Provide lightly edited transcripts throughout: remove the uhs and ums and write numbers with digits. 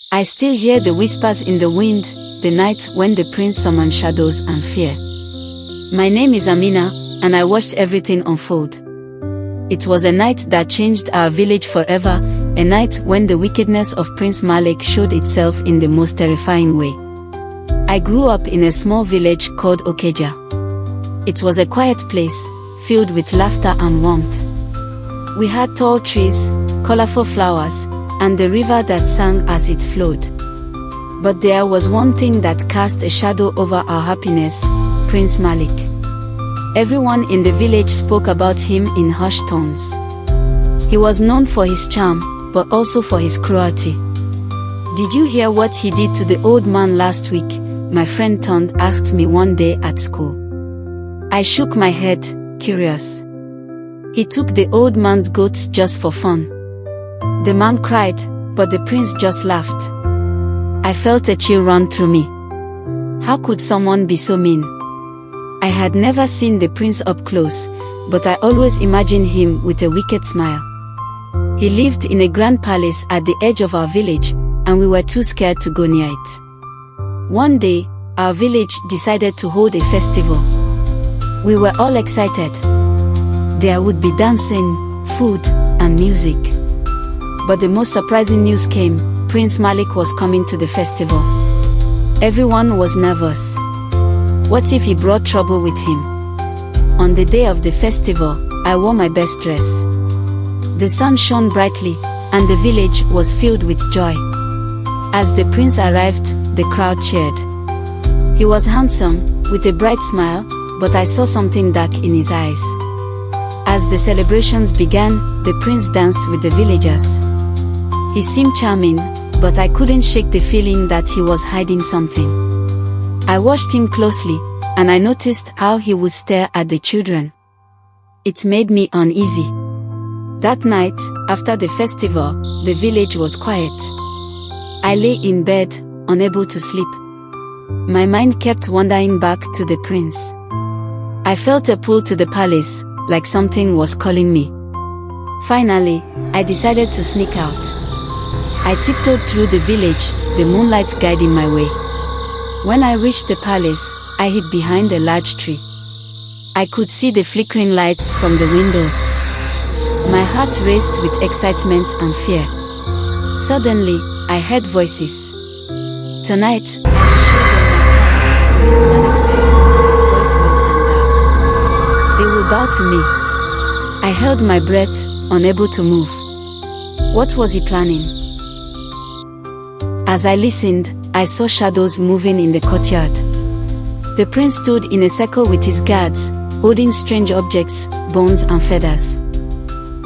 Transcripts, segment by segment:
I still hear the whispers in the wind, the night when the prince summoned shadows and fear. My name is Amina, and I watched everything unfold. It was a night that changed our village forever, a night when the wickedness of Prince Malik showed itself in the most terrifying way. I grew up in a small village called Okeja. It was a quiet place, filled with laughter and warmth. We had tall trees, colorful flowers, and the river that sang as it flowed. But there was one thing that cast a shadow over our happiness: Prince Malik. Everyone in the village spoke about him in hushed tones. He was known for his charm, but also for his cruelty. "Did you hear what he did to the old man last week?" my friend Tond asked me one day at school. I shook my head, curious. "He took the old man's goats just for fun." The man cried, but the prince just laughed. I felt a chill run through me. How could someone be so mean? I had never seen the prince up close, but I always imagined him with a wicked smile. He lived in a grand palace at the edge of our village, and we were too scared to go near it. One day, our village decided to hold a festival. We were all excited. There would be dancing, food, and music. But the most surprising news came: Prince Malik was coming to the festival. Everyone was nervous. What if he brought trouble with him? On the day of the festival, I wore my best dress. The sun shone brightly, and the village was filled with joy. As the prince arrived, the crowd cheered. He was handsome, with a bright smile, but I saw something dark in his eyes. As the celebrations began, the prince danced with the villagers. He seemed charming, but I couldn't shake the feeling that he was hiding something. I watched him closely, and I noticed how he would stare at the children. It made me uneasy. That night, after the festival, the village was quiet. I lay in bed, unable to sleep. My mind kept wandering back to the prince. I felt a pull to the palace, like something was calling me. Finally, I decided to sneak out. I tiptoed through the village, the moonlight guiding my way. When I reached the palace, I hid behind a large tree. I could see the flickering lights from the windows. My heart raced with excitement and fear. Suddenly, I heard voices. "Tonight, I will show them my power," Prince Malik said, his voice low and dark. "They will bow to me." I held my breath, unable to move. What was he planning? As I listened, I saw shadows moving in the courtyard. The prince stood in a circle with his guards, holding strange objects, bones and feathers.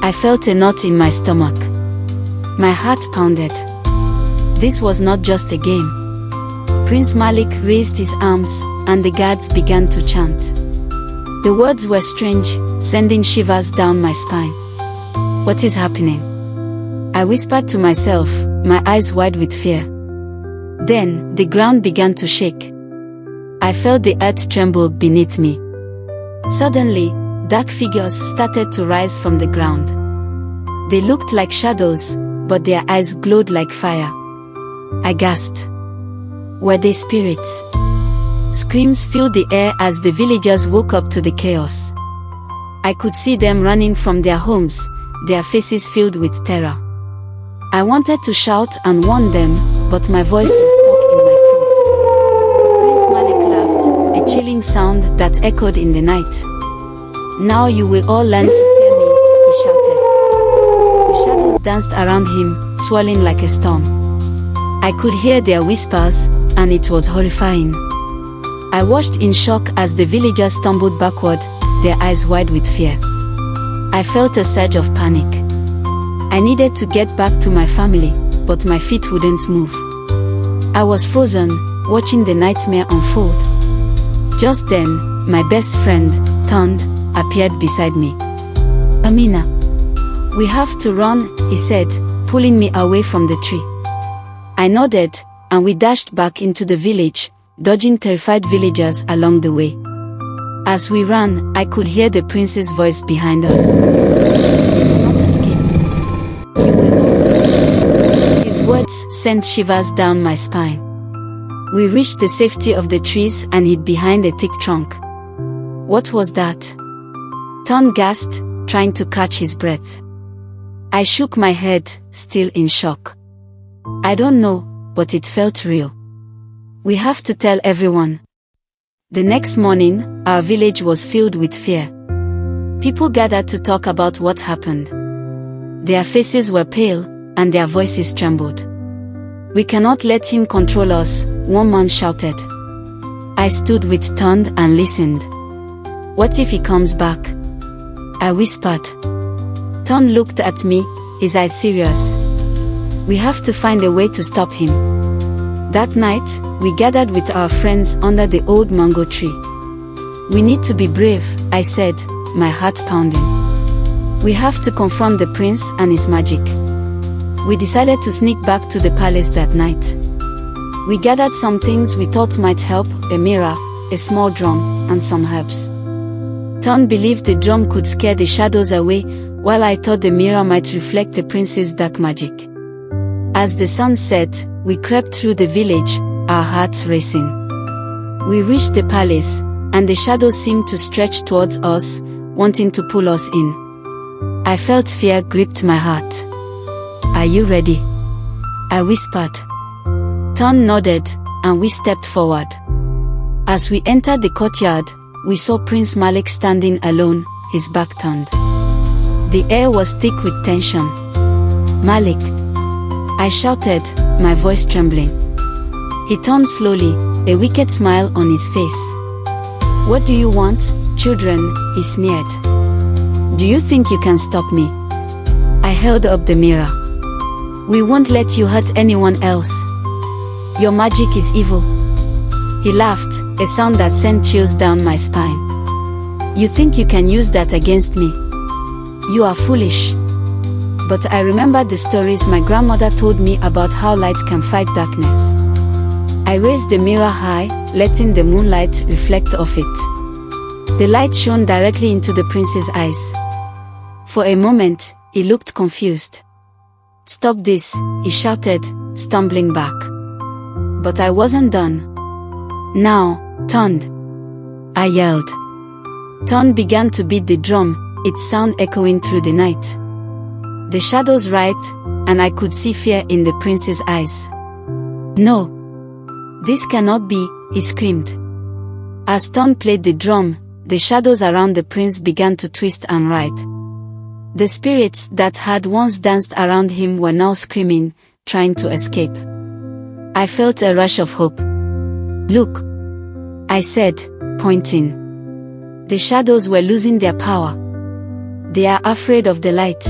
I felt a knot in my stomach. My heart pounded. This was not just a game. Prince Malik raised his arms, and the guards began to chant. The words were strange, sending shivers down my spine. What is happening? I whispered to myself, my eyes wide with fear. Then, the ground began to shake. I felt the earth tremble beneath me. Suddenly, dark figures started to rise from the ground. They looked like shadows, but their eyes glowed like fire. I gasped. Were they spirits? Screams filled the air as the villagers woke up to the chaos. I could see them running from their homes, their faces filled with terror. I wanted to shout and warn them, but my voice was stuck in my throat. Prince Malik laughed, a chilling sound that echoed in the night. "Now you will all learn to fear me," he shouted. The shadows danced around him, swirling like a storm. I could hear their whispers, and it was horrifying. I watched in shock as the villagers stumbled backward, their eyes wide with fear. I felt a surge of panic. I needed to get back to my family, but my feet wouldn't move. I was frozen, watching the nightmare unfold. Just then, my best friend, Tond, appeared beside me. "Amina, we have to run," he said, pulling me away from the tree. I nodded, and we dashed back into the village, dodging terrified villagers along the way. As we ran, I could hear the prince's voice behind us. "You cannot escape. You will not." His words sent shivers down my spine. We reached the safety of the trees and hid behind a thick trunk. What was that? Ton gasped, trying to catch his breath. I shook my head, still in shock. I don't know, but it felt real. We have to tell everyone. The next morning, our village was filled with fear. People gathered to talk about what happened. Their faces were pale, and their voices trembled. We cannot let him control us, one man shouted. I stood with Ton and listened. What if he comes back? I whispered. Ton looked at me, his eyes serious. We have to find a way to stop him. That night, we gathered with our friends under the old mango tree. We need to be brave, I said, my heart pounding. We have to confront the prince and his magic. We decided to sneak back to the palace that night. We gathered some things we thought might help: a mirror, a small drum, and some herbs. Ton believed the drum could scare the shadows away, while I thought the mirror might reflect the prince's dark magic. As the sun set, we crept through the village, our hearts racing. We reached the palace, and the shadows seemed to stretch towards us, wanting to pull us in. I felt fear gripped my heart. Are you ready? I whispered. Ton nodded, and we stepped forward. As we entered the courtyard, we saw Prince Malik standing alone, his back turned. The air was thick with tension. Malik! I shouted, my voice trembling. He turned slowly, a wicked smile on his face. What do you want, children? He sneered. Do you think you can stop me? I held up the mirror. We won't let you hurt anyone else. Your magic is evil. He laughed, a sound that sent chills down my spine. You think you can use that against me? You are foolish. But I remembered the stories my grandmother told me about how light can fight darkness. I raised the mirror high, letting the moonlight reflect off it. The light shone directly into the prince's eyes. For a moment, he looked confused. Stop this, he shouted, stumbling back. But I wasn't done. Now, Ton! I yelled. Ton began to beat the drum, its sound echoing through the night. The shadows writhed, and I could see fear in the prince's eyes. No! This cannot be, he screamed. As Ton played the drum, the shadows around the prince began to twist and writhe. The spirits that had once danced around him were now screaming, trying to escape. I felt a rush of hope. Look! I said, pointing. The shadows were losing their power. They are afraid of the light.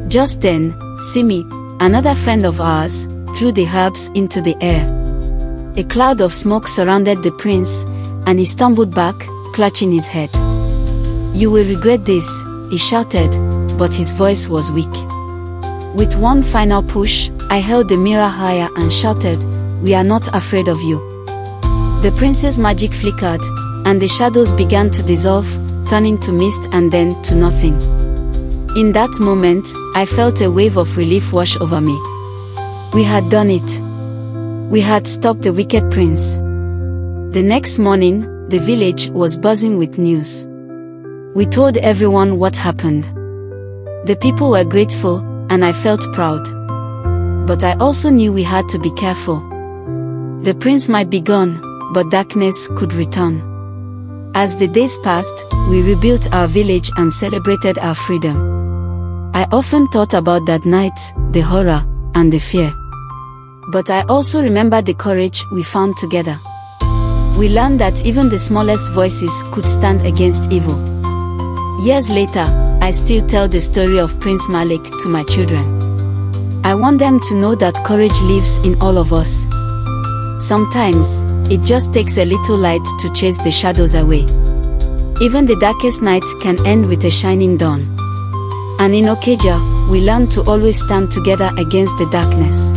Just then, Simi, another friend of ours, threw the herbs into the air. A cloud of smoke surrounded the prince, and he stumbled back, clutching his head. You will regret this, he shouted, but his voice was weak. With one final push, I held the mirror higher and shouted, we are not afraid of you. The prince's magic flickered, and the shadows began to dissolve, turning to mist and then to nothing. In that moment, I felt a wave of relief wash over me. We had done it. We had stopped the wicked prince. The next morning, the village was buzzing with news. We told everyone what happened. The people were grateful, and I felt proud. But I also knew we had to be careful. The prince might be gone, but darkness could return. As the days passed, we rebuilt our village and celebrated our freedom. I often thought about that night, the horror, and the fear. But I also remember the courage we found together. We learned that even the smallest voices could stand against evil. Years later, I still tell the story of Prince Malik to my children. I want them to know that courage lives in all of us. Sometimes, it just takes a little light to chase the shadows away. Even the darkest night can end with a shining dawn. And in Okeja, we learn to always stand together against the darkness.